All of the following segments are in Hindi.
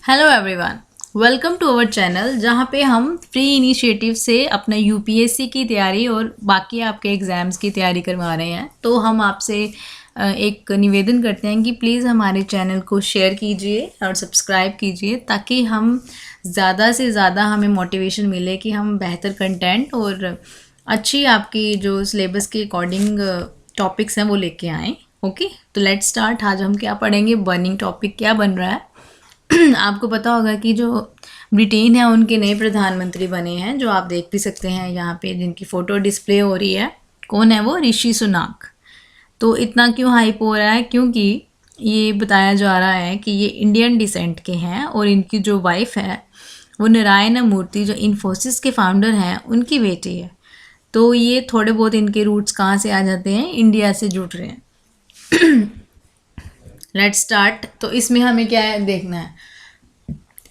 Hello everyone, welcome to our channel जहाँ पे हम फ्री इनिशिएटिव से अपना यूपीएससी की तैयारी और बाकी आपके एग्ज़ाम्स की तैयारी करवा रहे हैं। तो हम आपसे एक निवेदन करते हैं कि प्लीज़ हमारे चैनल को शेयर कीजिए और सब्सक्राइब कीजिए ताकि हम ज़्यादा से ज़्यादा हमें मोटिवेशन मिले कि हम बेहतर कंटेंट और अच्छी आपकी जो सिलेबस के अकॉर्डिंग टॉपिक्स हैं वो लेके आएँ। ओके, तो लेट्स स्टार्ट। आज हम क्या पढ़ेंगे, बर्निंग टॉपिक क्या बन रहा है। आपको पता होगा कि जो ब्रिटेन है उनके नए प्रधानमंत्री बने हैं, जो आप देख भी सकते हैं यहाँ पे जिनकी फ़ोटो डिस्प्ले हो रही है। कौन है वो? ऋषि सुनाक। तो इतना क्यों हाइप हो रहा है? क्योंकि ये बताया जा रहा है कि ये इंडियन डिसेंट के हैं और इनकी जो वाइफ है वो नारायण मूर्ति, जो इन्फोसिस के फाउंडर हैं, उनकी बेटी है। तो ये थोड़े बहुत इनके रूट्स कहाँ से आ जाते हैं? इंडिया से जुड़ रहे हैं। Let's start. तो इसमें हमें क्या है देखना है,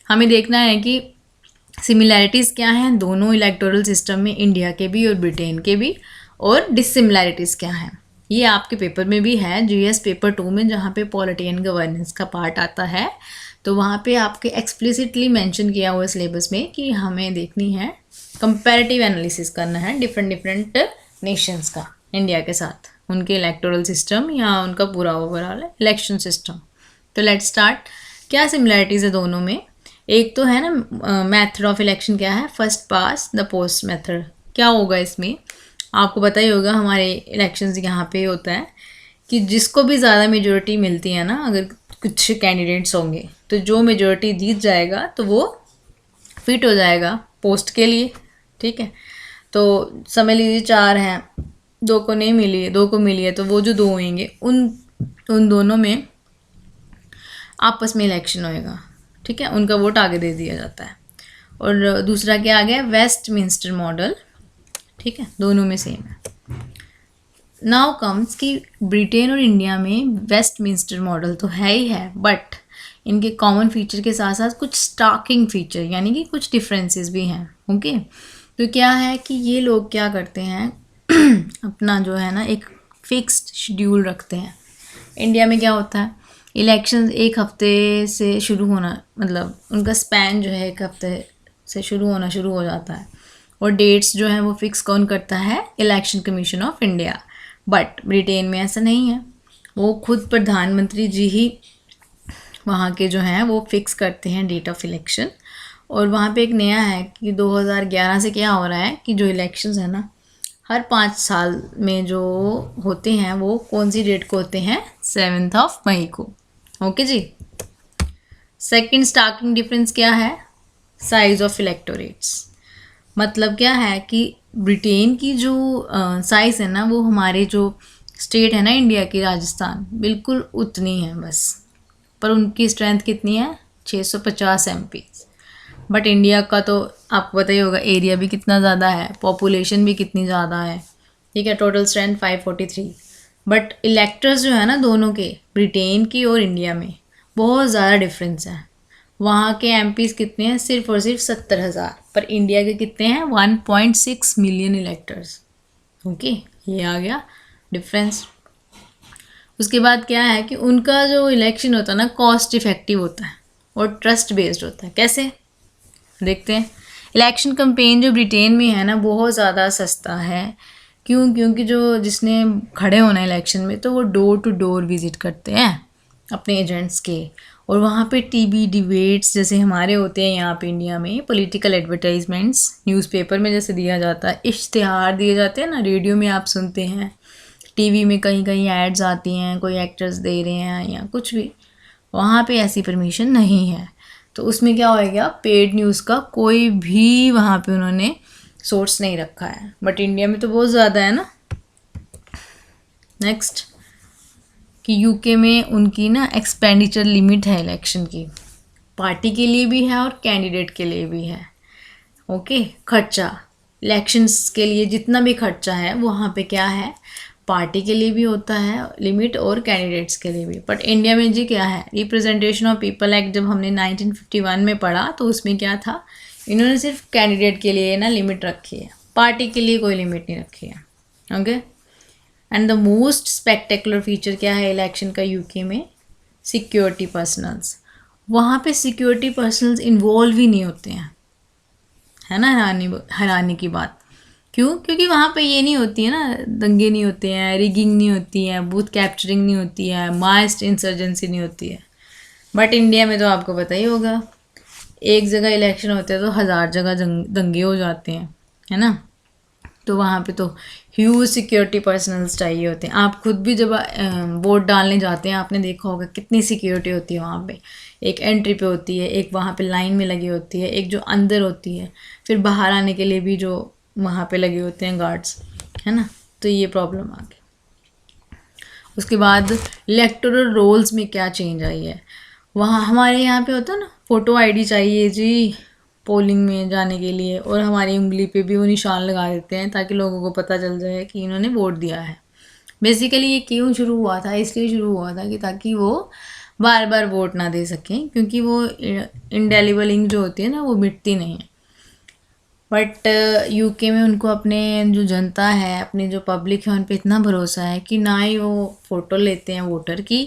हमें देखना है कि सिमिलैरिटीज़ क्या हैं दोनों इलेक्टोरल सिस्टम में, इंडिया के भी और ब्रिटेन के भी, और डिससिमिलैरिटीज़ क्या हैं। ये आपके पेपर में भी है, जीएस पेपर 2 में, जहाँ पे पॉलिटी एंड गवर्नेंस का पार्ट आता है। तो वहाँ पे आपके एक्सप्लिसिटली मेंशन किया हुआ है सिलेबस में कि हमें देखनी है, कंपैरेटिव एनालिसिस करना है डिफरेंट नेशंस का इंडिया के साथ, उनके इलेक्टोरल सिस्टम या उनका पूरा ओवरऑल इलेक्शन सिस्टम। तो लेट्स स्टार्ट। क्या सिमिलैरिटीज़ है दोनों में? एक तो है ना मेथड ऑफ इलेक्शन क्या है, first pass the post method. क्या होगा इसमें? आपको पता ही होगा, हमारे इलेक्शंस यहाँ पे होता है कि जिसको भी ज़्यादा मेजोरिटी मिलती है ना, अगर कुछ कैंडिडेट्स होंगे तो जो मेजोरिटी जीत जाएगा तो वो फिट हो जाएगा पोस्ट के लिए। ठीक है, तो समझ लीजिए 4 हैं, 2 को नहीं मिली है, 2 को मिली है, तो वो जो 2 होंगे उन दोनों में आपस में इलेक्शन होएगा। ठीक है, उनका वोट आगे दे दिया जाता है। और दूसरा क्या आ गया? Westminster model. ठीक है, दोनों में सेम है। नाउ कम्स कि ब्रिटेन और इंडिया में वेस्टमिंस्टर मॉडल तो है ही है, बट इनके कॉमन फीचर के साथ साथ कुछ स्टार्किंग फीचर यानी कि कुछ डिफरेंसेस भी हैं। ओके, तो क्या है कि ये लोग क्या करते हैं अपना जो है ना एक फिक्स्ड शेड्यूल रखते हैं। इंडिया में क्या होता है, इलेक्शन एक हफ्ते से शुरू होना, मतलब उनका स्पैन जो है 1 हफ्ते से शुरू हो जाता है, और डेट्स जो हैं वो फिक्स कौन करता है? Election commission of India. But Britain में ऐसा नहीं है, वो खुद प्रधानमंत्री जी ही वहाँ के जो हैं वो फिक्स करते हैं डेट ऑफ इलेक्शन। और वहाँ पे एक नया है कि 2011 से क्या हो रहा है कि जो इलेक्शंस है ना, हर 5 साल में जो होते हैं वो कौन सी डेट को होते हैं? 7 मई को। ओके जी। सेकंड स्टार्किंग डिफरेंस क्या है? Size of electorates. मतलब क्या है कि ब्रिटेन की जो साइज़ है ना, वो हमारे जो स्टेट है ना इंडिया की, राजस्थान, बिल्कुल उतनी है बस, पर उनकी स्ट्रेंथ कितनी है? 650 MP। बट इंडिया का तो आपको पता ही होगा, एरिया भी कितना ज़्यादा है, पॉपुलेशन भी कितनी ज़्यादा है। ठीक है, टोटल स्ट्रेंथ 543। बट इलेक्टर्स जो है ना दोनों के, ब्रिटेन की और इंडिया में, बहुत ज़्यादा डिफरेंस है। वहाँ के MPs कितने हैं? सिर्फ और सिर्फ 70,000, पर इंडिया के कितने हैं? 1.6 मिलियन इलेक्टर्स। ओके, ये आ गया डिफरेंस। उसके बाद क्या है कि उनका जो इलेक्शन होता है ना, कॉस्ट इफ़ेक्टिव होता है और ट्रस्ट बेस्ड होता है। कैसे? देखते हैं। इलेक्शन कैंपेन जो ब्रिटेन में है ना, बहुत ज़्यादा सस्ता है। क्यों? क्योंकि जो जिसने खड़े होना है इलेक्शन में, तो वो डोर टू डोर विज़िट करते हैं अपने एजेंट्स के, और वहाँ पे टीवी डिबेट्स जैसे हमारे होते हैं यहाँ पे इंडिया में, पॉलिटिकल एडवर्टाइजमेंट्स न्यूज़पेपर में जैसे दिया जाता है, इश्तिहार दिए जाते हैं ना, रेडियो में आप सुनते हैं, टीवी में कहीं कहीं एड्स आती हैं, कोई एक्टर्स दे रहे हैं या कुछ भी, वहाँ पे ऐसी परमिशन नहीं है। तो उसमें क्या होएगा, पेड न्यूज़ का कोई भी वहाँ पे उन्होंने सोर्स नहीं रखा है। बट इंडिया में तो बहुत ज़्यादा है ना। नेक्स्ट कि यूके में उनकी ना एक्सपेंडिचर लिमिट है इलेक्शन की, पार्टी के लिए भी है और कैंडिडेट के लिए भी है। ओके, खर्चा इलेक्शंस के लिए जितना भी खर्चा है वहाँ पे क्या है, पार्टी के लिए भी होता है लिमिट और कैंडिडेट्स के लिए भी। बट इंडिया में जी क्या है, रिप्रेजेंटेशन ऑफ पीपल एक्ट जब हमने 1951 में पढ़ा तो उसमें क्या था, इन्होंने सिर्फ कैंडिडेट के लिए ना लिमिट रखी है, पार्टी के लिए कोई लिमिट नहीं रखी है। Okay, and the most spectacular feature क्या है इलेक्शन का यूके में? Security personnels. वहाँ पे सिक्योरिटी पर्सनल्स इन्वॉल्व ही नहीं होते हैं, है ना। हैरानी की बात। क्यों? क्योंकि वहाँ पे ये नहीं होती है ना, दंगे नहीं होते हैं, रिगिंग नहीं होती है, बूथ कैप्चरिंग नहीं होती है, मास इंसर्जेंसी नहीं होती है। बट इंडिया में तो आपको पता ही होगा, एक जगह इलेक्शन होते हैं तो 1000 जगह दंगे हो जाते हैं, है ना। तो वहाँ पे तो ह्यूज सिक्योरिटी पर्सनल्स चाहिए होते हैं। आप खुद भी जब वोट डालने जाते हैं, आपने देखा होगा कितनी सिक्योरिटी होती है वहाँ पे। एक एंट्री पे होती है, एक वहाँ पे लाइन में लगी होती है, एक जो अंदर होती है, फिर बाहर आने के लिए भी जो वहाँ पे लगे होते हैं गार्ड्स, है ना। तो ये प्रॉब्लम आ गई। उसके बाद इलेक्टोरल रोल्स में क्या चेंज आई है। वहाँ हमारे यहाँ पे होता है ना, फ़ोटो आईडी चाहिए जी पोलिंग में जाने के लिए, और हमारी उंगली पे भी वो निशान लगा देते हैं ताकि लोगों को पता चल जाए कि इन्होंने वोट दिया है। बेसिकली ये क्यों शुरू हुआ था? इसलिए शुरू हुआ था कि ताकि वो बार बार वोट ना दे सकें, क्योंकि वो इंडेलिबल इंक जो होती है ना, वो मिटती नहीं है। बट यूके में उनको अपने जो जनता है, अपनी जो पब्लिक है, उन पर इतना भरोसा है कि ना ही वो फ़ोटो लेते हैं वोटर की,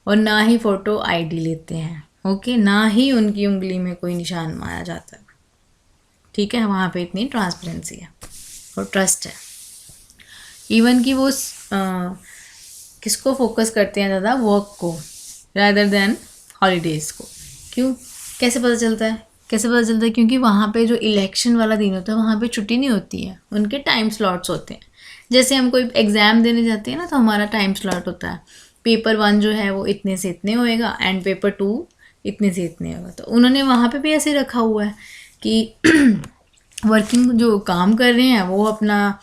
और ना ही फ़ोटो आईडी लेते हैं, ओके, ना ही उनकी उंगली में कोई निशान मारा जाता है। ठीक है, वहाँ पे इतनी ट्रांसपेरेंसी है और ट्रस्ट है। इवन कि वो किसको फोकस करते हैं ज़्यादा? वर्क को रादर देन हॉलीडेज़ को। क्यों? कैसे पता चलता है? कैसे पता चलता है? क्योंकि वहाँ पे जो इलेक्शन वाला दिन होता है, वहाँ पे छुट्टी नहीं होती है, उनके टाइम स्लॉट्स होते हैं। जैसे हम कोई एग्ज़ाम देने जाते हैं ना, तो हमारा टाइम स्लॉट होता है, पेपर 1 जो है वो इतने से इतने होएगा, एंड पेपर 2 इतने से इतने होगा। तो उन्होंने वहाँ पे भी ऐसे रखा हुआ है कि वर्किंग जो काम कर रहे हैं वो अपना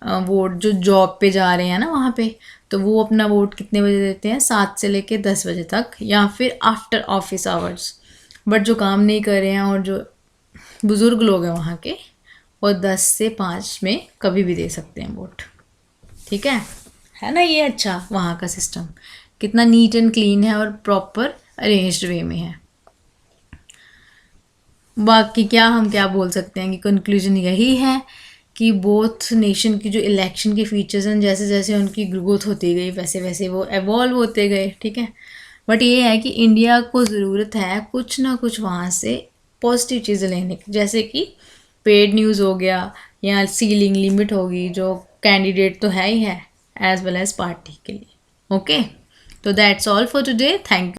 वोट, जो जॉब पे जा रहे हैं ना वहाँ पे, तो वो अपना वोट कितने बजे देते हैं? 7 से लेके 10 बजे तक, या फिर आफ्टर ऑफिस आवर्स। बट जो काम नहीं कर रहे हैं और जो बुज़ुर्ग लोग हैं वहाँ के, वो 10 से 5 में कभी भी दे सकते हैं वोट। ठीक है ना। ये अच्छा वहाँ का सिस्टम कितना नीट एंड क्लीन है और प्रॉपर अरेंज्ड वे में है। बाकी हम क्या बोल सकते हैं कि कंक्लूजन यही है कि बोथ नेशन की जो इलेक्शन के फीचर्स हैं, जैसे जैसे उनकी ग्रोथ होती गई वैसे वैसे वो एवॉल्व होते गए। ठीक है, बट ये है कि इंडिया को ज़रूरत है कुछ ना कुछ वहाँ से पॉजिटिव चीज़ें लेने की, जैसे कि पेड न्यूज़ हो गया, या सीलिंग लिमिट होगी, जो कैंडिडेट तो है ही है, एज वेल एज पार्टी के लिए। ओके, तो that's all for today. Thank you.